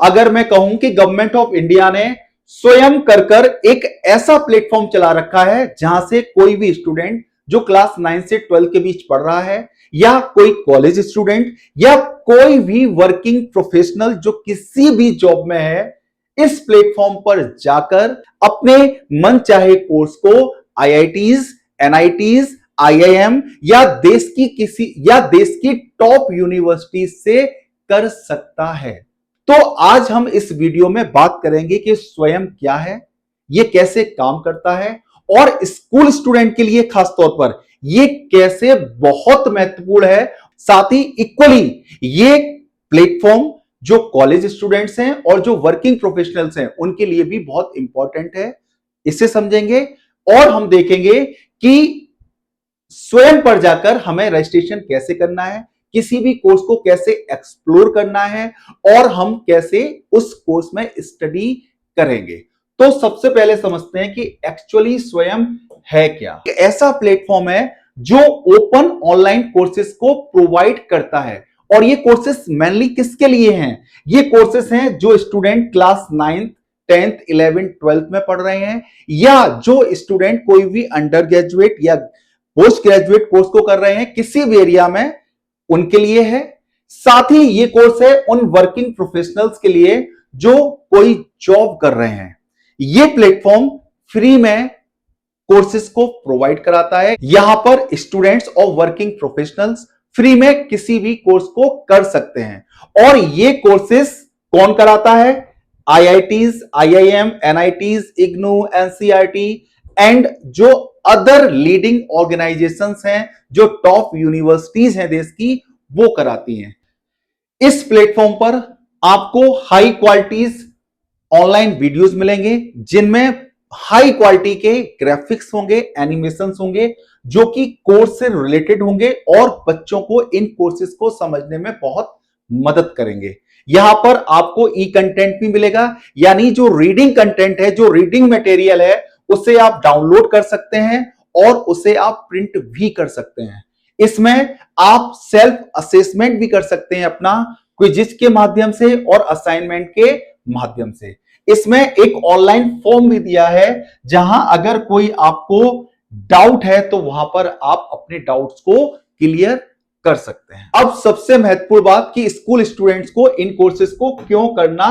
अगर मैं कहूं कि गवर्नमेंट ऑफ इंडिया ने स्वयं कर एक ऐसा प्लेटफॉर्म चला रखा है जहां से कोई भी स्टूडेंट जो क्लास 9 से 12 के बीच पढ़ रहा है, या कोई कॉलेज स्टूडेंट, या कोई भी वर्किंग प्रोफेशनल जो किसी भी जॉब में है, इस प्लेटफॉर्म पर जाकर अपने मन चाहे कोर्स को आईआईटीज, एनआईटीज, आईआईएम या देश की टॉप यूनिवर्सिटी से कर सकता है। तो आज हम इस वीडियो में बात करेंगे कि स्वयं क्या है, यह कैसे काम करता है, और स्कूल स्टूडेंट के लिए खासतौर पर यह कैसे बहुत महत्वपूर्ण है। साथ ही इक्वली ये प्लेटफॉर्म जो कॉलेज स्टूडेंट्स हैं और जो वर्किंग प्रोफेशनल्स हैं उनके लिए भी बहुत इंपॉर्टेंट है। इसे समझेंगे और हम देखेंगे कि स्वयं पर जाकर हमें रजिस्ट्रेशन कैसे करना है, किसी भी कोर्स को कैसे एक्सप्लोर करना है, और हम कैसे उस कोर्स में स्टडी करेंगे। तो सबसे पहले समझते हैं कि एक्चुअली स्वयं है क्या। एक ऐसा प्लेटफॉर्म है जो ओपन ऑनलाइन कोर्सेज को प्रोवाइड करता है, और ये कोर्सेज मेनली किसके लिए हैं? ये कोर्सेज हैं जो student class 9th, 10th, 11th, 12th में पढ़ रहे हैं, या जो स्टूडेंट कोई भी अंडर ग्रेजुएट या पोस्ट ग्रेजुएट कोर्स को कर रहे हैं किसी भी एरिया में, उनके लिए है। साथ ही ये कोर्स है उन वर्किंग प्रोफेशनल्स के लिए जो कोई जॉब कर रहे हैं। ये प्लेटफॉर्म फ्री में कोर्सेज को प्रोवाइड कराता है। यहां पर स्टूडेंट्स और वर्किंग प्रोफेशनल्स फ्री में किसी भी कोर्स को कर सकते हैं। और ये कोर्सेज कौन कराता है? IITs, IIM, NITs, IGNOU, NCERT and जो अदर लीडिंग ऑर्गेनाइजेशंस हैं, जो टॉप यूनिवर्सिटीज हैं देश की, वो कराती हैं। इस प्लेटफॉर्म पर आपको हाई क्वालिटीज ऑनलाइन वीडियोस मिलेंगे जिनमें हाई क्वालिटी के ग्राफिक्स होंगे, एनिमेशंस होंगे जो कि कोर्स से रिलेटेड होंगे और बच्चों को इन कोर्सेज को समझने में बहुत मदद करेंगे। यहां पर आपको ई कंटेंट भी मिलेगा, यानी जो रीडिंग कंटेंट है, जो रीडिंग मटेरियल है, उसे आप डाउनलोड कर सकते हैं और उसे आप प्रिंट भी कर सकते हैं। इसमें आप सेल्फ असेसमेंट भी कर सकते हैं अपना, क्विज़ के माध्यम से और असाइनमेंट के माध्यम से। इसमें एक ऑनलाइन फॉर्म भी दिया है जहां अगर कोई आपको डाउट है तो वहां पर आप अपने डाउट्स को क्लियर कर सकते हैं। अब सबसे महत्वपूर्ण बात कि स्कूल स्टूडेंट्स को इन कोर्सेज को क्यों करना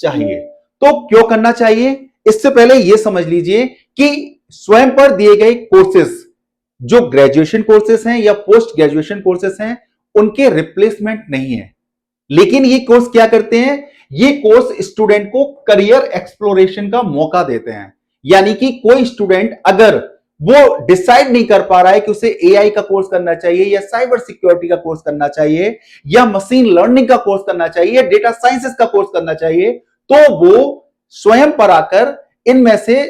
चाहिए। तो क्यों करना चाहिए, इससे पहले यह समझ लीजिए कि स्वयं पर दिए गए कोर्सेज जो ग्रेजुएशन कोर्सेज हैं या पोस्ट ग्रेजुएशन कोर्सेज हैं, उनके रिप्लेसमेंट नहीं है। लेकिन ये कोर्स क्या करते हैं? ये कोर्स स्टूडेंट को करियर एक्सप्लोरेशन का मौका देते हैं। यानी कि कोई स्टूडेंट अगर वो डिसाइड नहीं कर पा रहा है कि उसे एआई का कोर्स करना चाहिए, या साइबर सिक्योरिटी का कोर्स करना चाहिए, या मशीन लर्निंग का कोर्स करना चाहिए, या डेटा साइंसेस का कोर्स करना चाहिए, तो वो स्वयं पर आकर इनमें से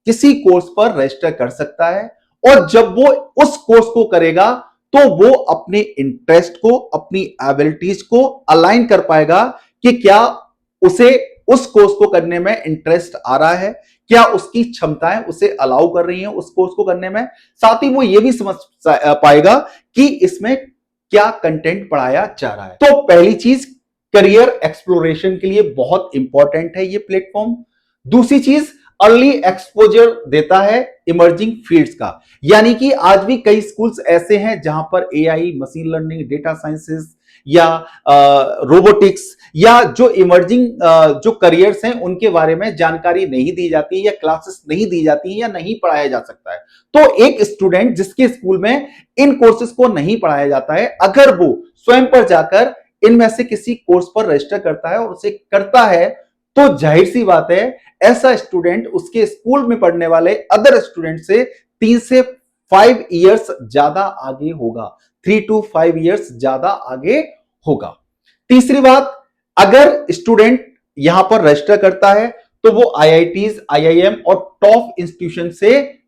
किसी कोर्स पर रजिस्टर कर सकता है। और जब वो उस कोर्स को करेगा तो वो अपने इंटरेस्ट को, अपनी एबिलिटीज को अलाइन कर पाएगा कि क्या उसे उस कोर्स को करने में इंटरेस्ट आ रहा है, क्या उसकी क्षमताएं उसे अलाउ कर रही हैं उस कोर्स को करने में। साथ ही वो ये भी समझ पाएगा कि इसमें क्या कंटेंट पढ़ाया जा रहा है। तो पहली चीज, करियर एक्सप्लोरेशन के लिए बहुत इंपॉर्टेंट है ये प्लेटफॉर्म। दूसरी चीज, अर्ली एक्सपोजर देता है इमर्जिंग फील्ड्स का। यानी कि आज भी कई स्कूल्स ऐसे हैं जहां पर AI, machine learning, data sciences या रोबोटिक्स या जो इमर्जिंग जो करियर्स हैं उनके बारे में जानकारी नहीं दी जाती है, या क्लासेस नहीं दी जाती है, या नहीं पढ़ाया जा सकता है। तो एक स्टूडेंट जिसके स्कूल में इन कोर्सेज को नहीं पढ़ाया जाता है, अगर वो स्वयं पर जाकर इनमें से किसी कोर्स पर रजिस्टर करता है और उसे करता है, तो जाहिर सी बात है ऐसा स्टूडेंट उसके स्कूल में पढ़ने वाले अदर स्टूडेंट से 3 से 5 इयर्स ज्यादा आगे होगा, 3 to 5 इयर्स ज्यादा आगे होगा। तीसरी बात, अगर स्टूडेंट यहां पर रजिस्टर करता है तो वो आईआईटीज, आईआईएम और टॉप इंस्टीट्यूशन से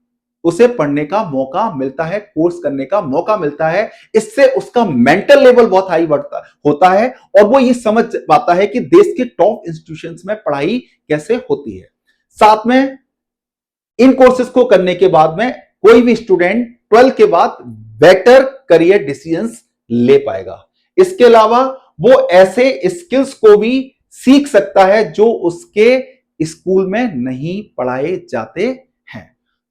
उसे पढ़ने का मौका मिलता है, कोर्स करने का मौका मिलता है। इससे उसका मेंटल लेवल बहुत हाई होता है और वो ये समझ पाता है कि देश के टॉप इंस्टीट्यूशंस में पढ़ाई कैसे होती है। साथ में इन कोर्सेज को करने के बाद में कोई भी स्टूडेंट 12 के बाद बेटर करियर डिसीजंस ले पाएगा। इसके अलावा वो ऐसे स्किल्स को भी सीख सकता है जो उसके स्कूल में नहीं पढ़ाए जाते हैं।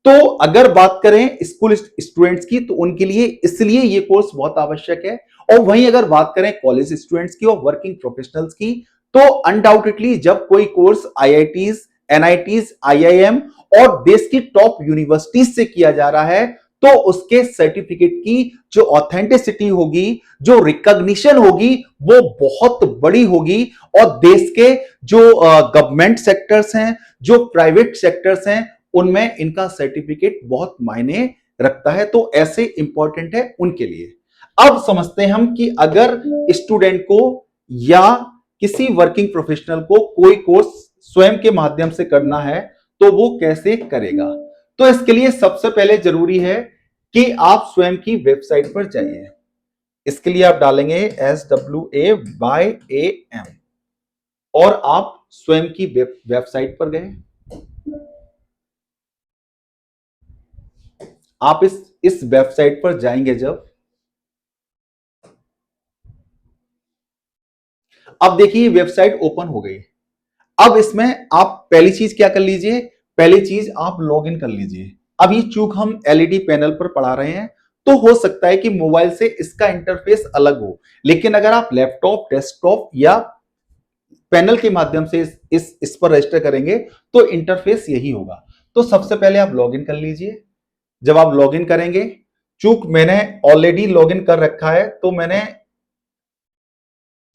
तो अगर बात करें स्कूल स्टूडेंट्स की, तो उनके लिए इसलिए ये कोर्स बहुत आवश्यक है। और वहीं अगर बात करें कॉलेज स्टूडेंट्स की और वर्किंग प्रोफेशनल्स की, तो अनडाउटेडली जब कोई कोर्स आईआईटीज, एनआईटीज, आईआईएम और देश की टॉप यूनिवर्सिटीज से किया जा रहा है, तो उसके सर्टिफिकेट की जो ऑथेंटिसिटी होगी, जो रिकॉग्निशन होगी, वो बहुत बड़ी होगी। और देश के जो गवर्नमेंट सेक्टर्स हैं, जो प्राइवेट सेक्टर्स हैं, उनमें इनका सर्टिफिकेट बहुत मायने रखता है। तो ऐसे इंपॉर्टेंट है उनके लिए। अब समझते हैं हम कि अगर स्टूडेंट को या किसी वर्किंग प्रोफेशनल को कोई कोर्स स्वयं के माध्यम से करना है, तो वो कैसे करेगा। तो इसके लिए सबसे पहले जरूरी है कि आप स्वयं की वेबसाइट पर जाइए। इसके लिए आप डालेंगे SWAYAM और आप स्वयं की वेबसाइट पर गए। आप इस वेबसाइट पर जाएंगे जब, अब देखिए वेबसाइट ओपन हो गई। अब इसमें आप पहली चीज क्या कर लीजिए, पहली चीज आप लॉग इन कर लीजिए। अब ये चूक हम एलईडी पैनल पर पढ़ा रहे हैं, तो हो सकता है कि मोबाइल से इसका इंटरफेस अलग हो, लेकिन अगर आप लैपटॉप, डेस्कटॉप या पैनल के माध्यम से इस पर रजिस्टर करेंगे तो इंटरफेस यही होगा। तो सबसे पहले आप लॉग इन कर लीजिए। जब आप लॉग इन करेंगे, चूक मैंने ऑलरेडी लॉग इन कर रखा है, तो मैंने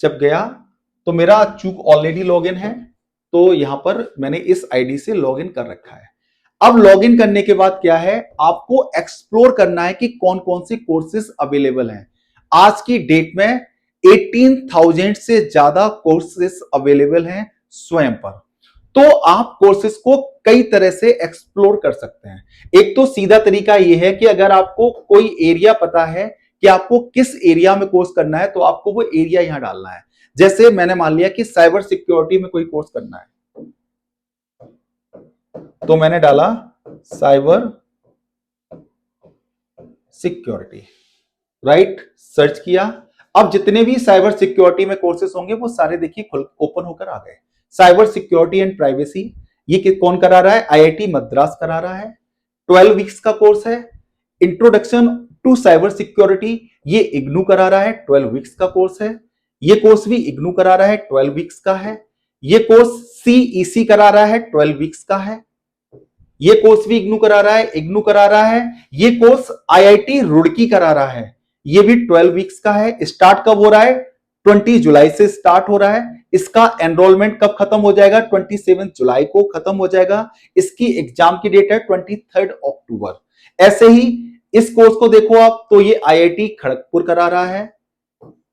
जब गया तो मेरा चूक ऑलरेडी लॉगिन है, तो यहां पर मैंने इस आईडी से लॉगिन कर रखा है। अब लॉगिन करने के बाद क्या है, आपको एक्सप्लोर करना है कि कौन कौन से कोर्सेज अवेलेबल हैं। आज की डेट में 18,000 से ज्यादा कोर्सेज अवेलेबल हैं स्वयं पर। तो आप कोर्सेज को कई तरह से एक्सप्लोर कर सकते हैं। एक तो सीधा तरीका यह है कि अगर आपको कोई एरिया पता है कि आपको किस एरिया में कोर्स करना है, तो आपको वो एरिया यहां डालना है। जैसे मैंने मान लिया कि साइबर सिक्योरिटी में कोई कोर्स करना है, तो मैंने डाला साइबर सिक्योरिटी, राइट, सर्च किया। अब जितने भी साइबर सिक्योरिटी में कोर्सेस होंगे वो सारे देखिए ओपन होकर आ गए। साइबर सिक्योरिटी एंड प्राइवेसी, ये कौन करा रहा है, आईआईटी मद्रास करा रहा है। 12 वीक्स का कोर्स है। इंट्रोडक्शन टू साइबर सिक्योरिटी, ये इग्नू करा रहा है, 12 वीक्स का कोर्स है। ये कोर्स भी इग्नू करा रहा है, 12 वीक्स का है। ये कोर्स सीईसी करा रहा है, 12 वीक्स का है। ये कोर्स भी इग्नू करा रहा है, इग्नू करा रहा है। ये कोर्स आईआईटी रुड़की करा रहा है, ये भी 12 वीक्स का है। स्टार्ट कब हो रहा है, 20 जुलाई से स्टार्ट हो रहा है। इसका एनरोलमेंट कब खत्म हो जाएगा, 27 जुलाई को खत्म हो जाएगा। इसकी एग्जाम की डेट है 23 अक्टूबर। ऐसे ही इस कोर्स को देखो आप, तो ये आईआईटी खड़गपुर करा रहा है।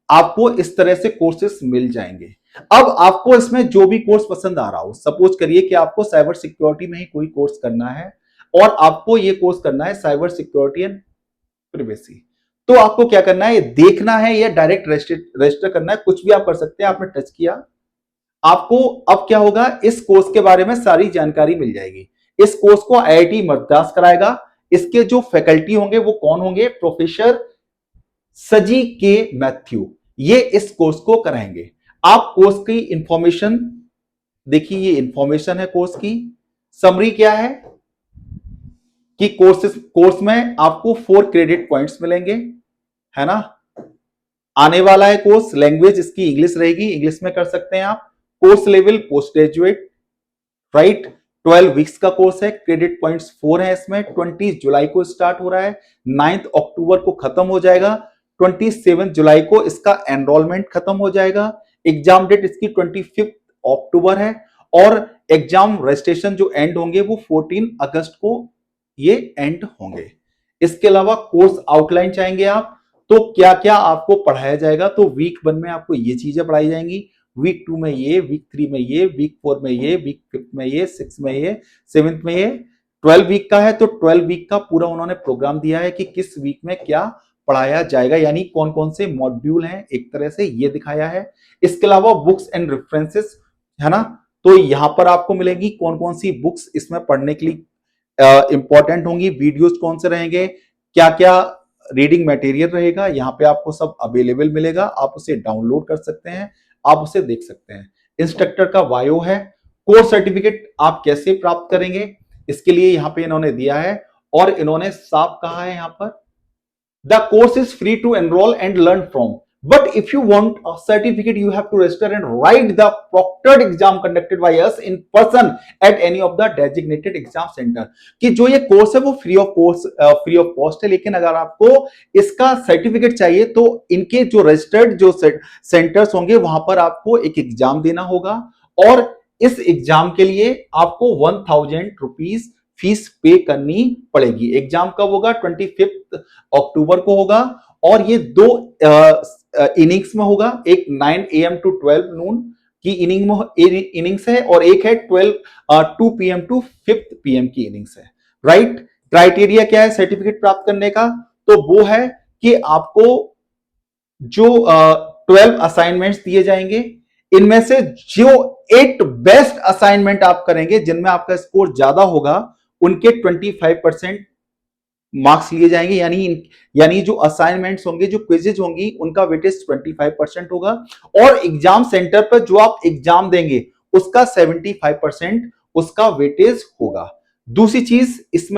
आपको इस तरह से कोर्सेस मिल जाएंगे। अब आपको इसमें जो भी कोर्स पसंद आ रहा हो, सपोज करिए कि आपको साइबर सिक्योरिटी में ही कोई कोर्स करना है और आपको ये कोर्स करना है साइबर सिक्योरिटी एंड प्राइवेसी, तो आपको क्या करना है, देखना है या डायरेक्ट रजिस्टर करना है, कुछ भी आप कर सकते हैं। आपने टच किया, आपको अब क्या होगा, इस कोर्स के बारे में सारी जानकारी मिल जाएगी। इस कोर्स को आईआईटी मद्रास कराएगा। इसके जो फैकल्टी होंगे वो कौन होंगे, प्रोफेसर सजी के मैथ्यू, ये इस कोर्स को कराएंगे। आप कोर्स की इंफॉर्मेशन देखिए, ये इंफॉर्मेशन है कोर्स की। समरी क्या है कि कोर्स में आपको 4 क्रेडिट पॉइंट्स मिलेंगे, है ना। आने वाला है कोर्स, लैंग्वेज इसकी इंग्लिश रहेगी, इंग्लिश में कर सकते हैं आप। Course level post graduate, right. 12 weeks का कोर्स है, क्रेडिट पॉइंट्स 4 है इसमें। 20 जुलाई को स्टार्ट हो रहा है, 9 अक्टूबर को खत्म हो जाएगा। 27 जुलाई को इसका एनरोलमेंट खत्म हो जाएगा। एग्जाम डेट इसकी 25 अक्टूबर है और एग्जाम रजिस्ट्रेशन जो एंड होंगे वो 14 अगस्त को ये एंड होंगे। इसके अलावा कोर्स आउटलाइन चाहेंगे आप, तो क्या क्या आपको पढ़ाया जाएगा, तो वीक 1 में आपको ये चीजें पढ़ाई जाएंगी, वीक 2 में ये, वीक 3 में ये, वीक 4 में ये, वीक 5 में ये, 6 में ये, 7 में ये। 12 वीक का है तो 12 वीक का पूरा उन्होंने प्रोग्राम दिया है कि किस वीक में क्या पढ़ाया जाएगा, यानी कौन कौन से मॉड्यूल हैं, एक तरह से ये दिखाया है। इसके अलावा बुक्स एंड रेफरेंसेस, है ना, तो यहां पर आपको मिलेगी कौन कौन सी बुक्स इसमें पढ़ने के लिए इंपॉर्टेंट होंगी, वीडियोस कौन से रहेंगे, क्या क्या रीडिंग मटेरियल रहेगा, यहाँ पे आपको सब अवेलेबल मिलेगा। आप उसे डाउनलोड कर सकते हैं, आप उसे देख सकते हैं। इंस्ट्रक्टर का वायो है। कोर्स सर्टिफिकेट आप कैसे प्राप्त करेंगे, इसके लिए यहां पे इन्होंने दिया है और इन्होंने साफ कहा है यहां पर, the course is free to enrol and learn from, but if you want a certificate you have to register and write the proctored exam conducted by us in person at any of the designated exam center। कि जो ये course है वो free of cost है, लेकिन अगर आपको इसका सर्टिफिकेट चाहिए तो इनके जो रजिस्टर्ड जो सेंटर्स होंगे वहां पर आपको एक एग्जाम देना होगा और इस एग्जाम के लिए आपको 1000 रुपीज फीस पे करनी पड़ेगी। एग्जाम कब होगा, 25 अक्टूबर को होगा और ये दो इनिंग्स में होगा, एक 9 AM टू 12 नून की इनिंग्स है और एक है 2 PM टू 5 PM की इनिंग्स है। राइट, क्राइटेरिया क्या है सर्टिफिकेट प्राप्त करने का, तो वो है कि आपको जो 12 असाइनमेंट्स दिए जाएंगे, इनमें से जो 8 बेस्ट असाइनमेंट आप करेंगे जिनमें आपका स्कोर ज्यादा होगा उनके 25% मार्क्स लिए जाएंगे, यानी जो असाइनमेंट्स होंगे, जो क्विजेज होंगी, उनका वेटेज 25% होगा और एग्जाम सेंटर पर जो आप एग्जाम देंगे उसका 75% उसका वेटेज होगा। दूसरी चीज इसी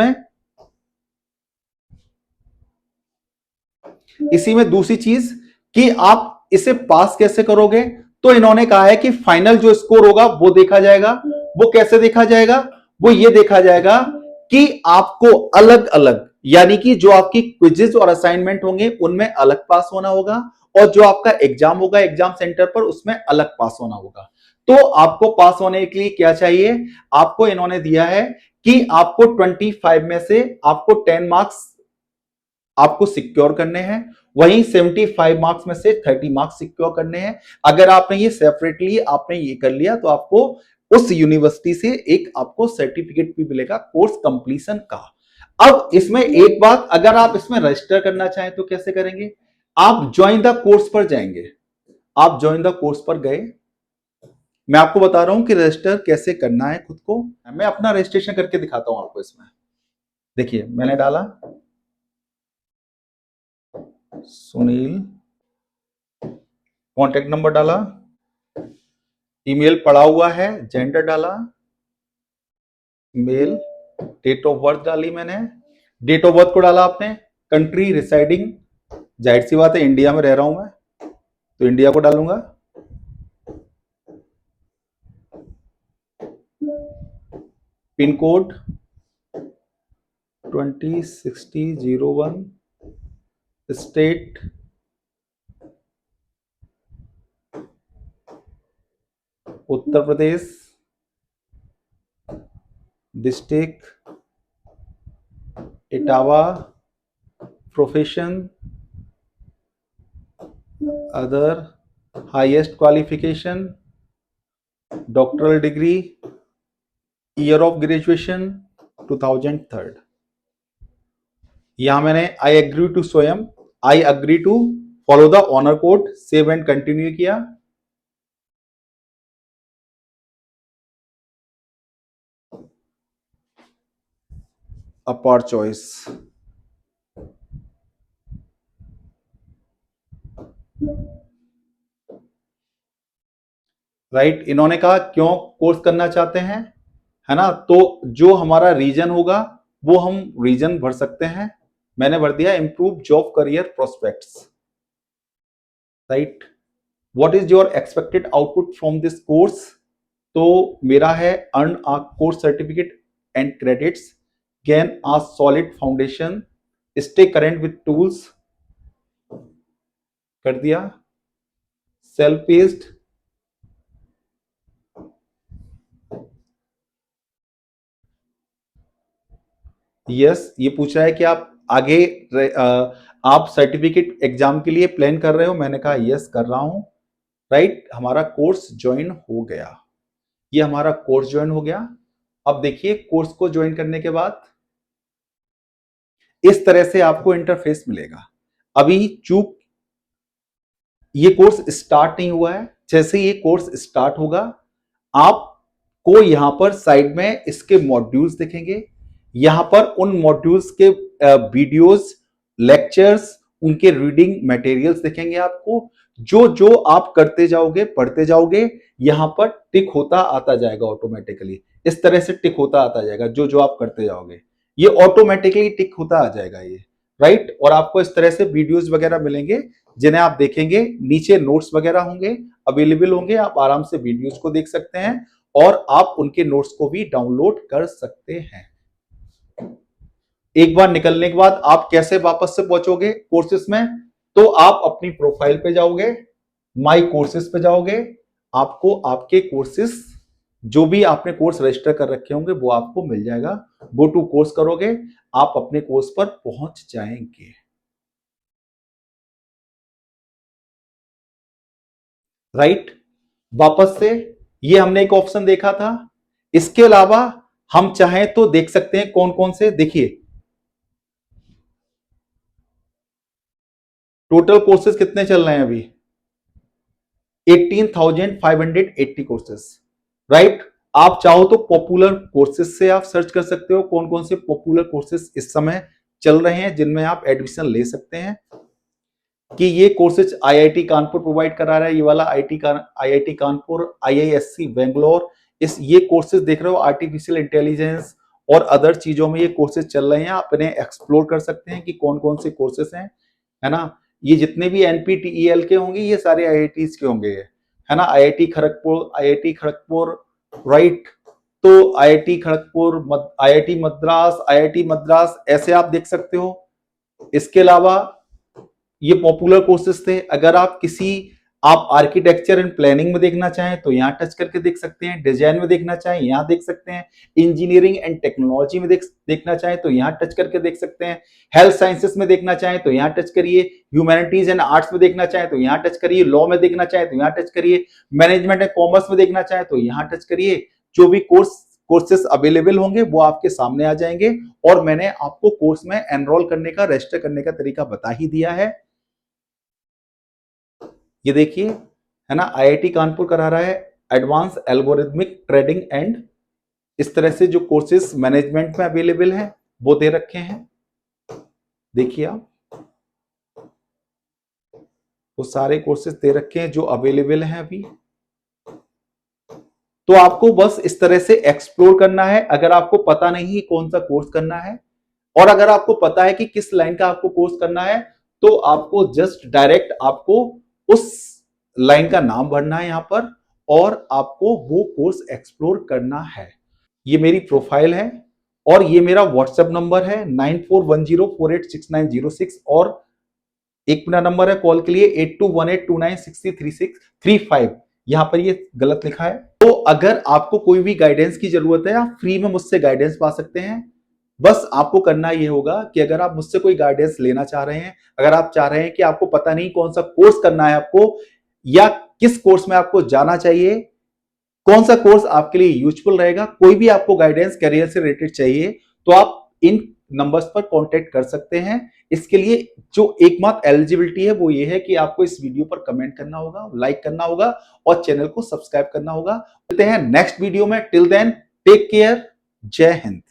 में दूसरी चीज कि आप इसे पास कैसे करोगे, तो इन्होंने कहा है कि फाइनल जो स्कोर होगा वो देखा जाएगा। वो कैसे देखा जाएगा, वो ये देखा जाएगा कि आपको अलग अलग, यानी कि जो आपकी क्विजेस और असाइनमेंट होंगे उनमें अलग पास होना होगा और जो आपका एग्जाम होगा एग्जाम सेंटर पर उसमें अलग पास होना होगा। तो आपको पास होने के लिए क्या चाहिए, आपको इन्होंने दिया है कि आपको 25 में से आपको 10 मार्क्स आपको सिक्योर करने हैं, वहीं 75 मार्क्स में से 30 मार्क्स सिक्योर करने हैं। अगर आपने ये सेपरेटली आपने ये कर लिया तो आपको उस यूनिवर्सिटी से एक आपको सर्टिफिकेट भी मिलेगा कोर्स कंप्लीशन का। अब इसमें एक बात, अगर आप इसमें रजिस्टर करना चाहें तो कैसे करेंगे, आप ज्वाइन द कोर्स पर जाएंगे। आप ज्वाइन द कोर्स पर गए, मैं आपको बता रहा हूं कि रजिस्टर कैसे करना है खुद को। मैं अपना रजिस्ट्रेशन करके दिखाता हूं आपको। इसमें देखिए मैंने डाला सुनील, कॉन्टेक्ट नंबर डाला, ईमेल पड़ा हुआ है, जेंडर डाला, मेल, डेट ऑफ बर्थ डाली मैंने, डेट ऑफ बर्थ को डाला आपने, कंट्री रिसाइडिंग, जाहिर सी बात है इंडिया में रह रहा हूं मैं तो इंडिया को डालूंगा, pin code 206001, state Uttar Pradesh, district Etawah, profession other, highest qualification doctoral degree, year of graduation 2003। यहां मैंने I agree to Swayam, I agree to follow the honour code, save and continue किया। अपार चॉइस, राइट, इन्होंने कहा क्यों कोर्स करना चाहते हैं, है ना, तो जो हमारा रीजन होगा वो हम रीजन भर सकते हैं। मैंने भर दिया improve job career prospects, right. What is your expected output from this course, तो मेरा है earn a course certificate and credits, gain a solid foundation, stay current with tools, कर दिया, सेल्फ पेस्ड, यस, ये पूछ रहा है कि आप आगे आप सर्टिफिकेट एग्जाम के लिए प्लान कर रहे हो, मैंने कहा यस कर रहा हूं, राइट। हमारा कोर्स ज्वाइन हो गया, ये हमारा कोर्स ज्वाइन हो गया। अब देखिए कोर्स को ज्वाइन करने के बाद इस तरह से आपको इंटरफेस मिलेगा। अभी चूक ये कोर्स स्टार्ट नहीं हुआ है, जैसे ये कोर्स स्टार्ट होगा आपको यहां पर साइड में इसके मॉड्यूल्स दिखेंगे, यहां पर उन मॉड्यूल्स के वीडियोस, लेक्चर्स उनके रीडिंग मटेरियल्स दिखेंगे आपको। जो जो आप करते जाओगे, पढ़ते जाओगे, यहां पर टिक होता आता जाएगा ऑटोमेटिकली। इस तरह से टिक होता आता जाएगा, जो जो आप करते जाओगे ये ऑटोमेटिकली टिक होता आ जाएगा ये, राइट। और आपको इस तरह से वीडियोस वगैरह मिलेंगे जिन्हें आप देखेंगे। नीचे नोट्स वगैरह होंगे, अवेलेबल होंगे, आप आराम से वीडियोस को देख सकते हैं और आप उनके नोट्स को भी डाउनलोड कर सकते हैं। एक बार निकलने के बाद आप कैसे वापस से पहुंचोगे कोर्सेस में, तो आप अपनी प्रोफाइल पे जाओगे, माई कोर्सेस पे जाओगे, आपको आपके कोर्सेस जो भी आपने कोर्स रजिस्टर कर रखे होंगे वो आपको मिल जाएगा। गो टू कोर्स करोगे, आप अपने कोर्स पर पहुंच जाएंगे, राइट। वापस से ये हमने एक ऑप्शन देखा था। इसके अलावा हम चाहें तो देख सकते हैं कौन कौन से। देखिए टोटल कोर्सेज कितने चल रहे हैं अभी, 18,580 कोर्सेज, राइट। आप चाहो तो पॉपुलर कोर्सेज से आप सर्च कर सकते हो कौन कौन से पॉपुलर कोर्सेज इस समय चल रहे हैं जिनमें आप एडमिशन ले सकते हैं। कि ये कोर्सेज आईआईटी कानपुर प्रोवाइड करा रहा है, ये वाला आईआईटी कानपुर, आईआईएससी बेंगलोर, इस ये कोर्सेज देख रहे हो। आर्टिफिशियल इंटेलिजेंस और अदर चीजों में ये कोर्सेज चल रहे हैं, आप इन्हें एक्सप्लोर कर सकते हैं कि कौन कौन से कोर्सेज हैं, है ना। ये जितने भी एनपीटीईएल के होंगे ये सारे आईआईटीज के होंगे, है ना। IIT Kharagpur, right. तो आईआईटी खड़गपुर, आईआईटी मद्रास ऐसे आप देख सकते हो। इसके अलावा ये पॉपुलर कोर्सेज थे। अगर आप आर्किटेक्चर एंड प्लानिंग में देखना चाहें तो यहाँ टच करके देख सकते हैं। डिजाइन में देखना चाहें यहाँ देख सकते हैं। इंजीनियरिंग एंड टेक्नोलॉजी में देखना चाहें तो यहाँ टच करके देख सकते हैं। हेल्थ साइंसेस में देखना चाहें तो यहाँ टच करिए। ह्यूमैनिटीज एंड आर्ट्स में देखना चाहें तो यहाँ टच करिए। लॉ में देखना चाहें तो यहाँ टच करिए। मैनेजमेंट एंड कॉमर्स में देखना चाहें तो यहाँ टच करिए। जो भी कोर्सेस अवेलेबल होंगे वो आपके सामने आ जाएंगे। और मैंने आपको कोर्स में एनरोल करने का, रजिस्टर करने का तरीका बता ही दिया है। ये देखिए, है ना, आईआईटी कानपुर करा रहा है एडवांस एल्गोरिथमिक ट्रेडिंग एंड, इस तरह से जो कोर्सेज मैनेजमेंट में अवेलेबल है वो दे रखे हैं। देखिए आप, वो सारे कोर्सेज दे रखे हैं जो अवेलेबल हैं अभी। तो आपको बस इस तरह से एक्सप्लोर करना है। अगर आपको पता नहीं कौन सा कोर्स करना है, और अगर आपको पता है कि किस लाइन का आपको कोर्स करना है, तो आपको जस्ट डायरेक्ट आपको उस लाइन का नाम भरना है यहां पर, और आपको वो कोर्स एक्सप्लोर करना है। ये मेरी प्रोफाइल है और ये मेरा व्हाट्सएप नंबर है 9410486906, और एक मेरा नंबर है कॉल के लिए 8218296335। यहां पर ये गलत लिखा है। तो अगर आपको कोई भी गाइडेंस की जरूरत है, आप फ्री में मुझसे गाइडेंस पा सकते हैं। बस आपको करना ये होगा कि अगर आप मुझसे कोई गाइडेंस लेना चाह रहे हैं, अगर आप चाह रहे हैं कि आपको पता नहीं कौन सा कोर्स करना है आपको, या किस कोर्स में आपको जाना चाहिए, कौन सा कोर्स आपके लिए यूजफुल रहेगा, कोई भी आपको गाइडेंस करियर से रिलेटेड चाहिए, तो आप इन नंबर्स पर कांटेक्ट कर सकते हैं। इसके लिए जो एकमात्र एलिजिबिलिटी है वो ये है कि आपको इस वीडियो पर कमेंट करना होगा, लाइक करना होगा और चैनल को सब्सक्राइब करना होगा। मिलते हैं नेक्स्ट वीडियो में। Till then take care. जय हिंद।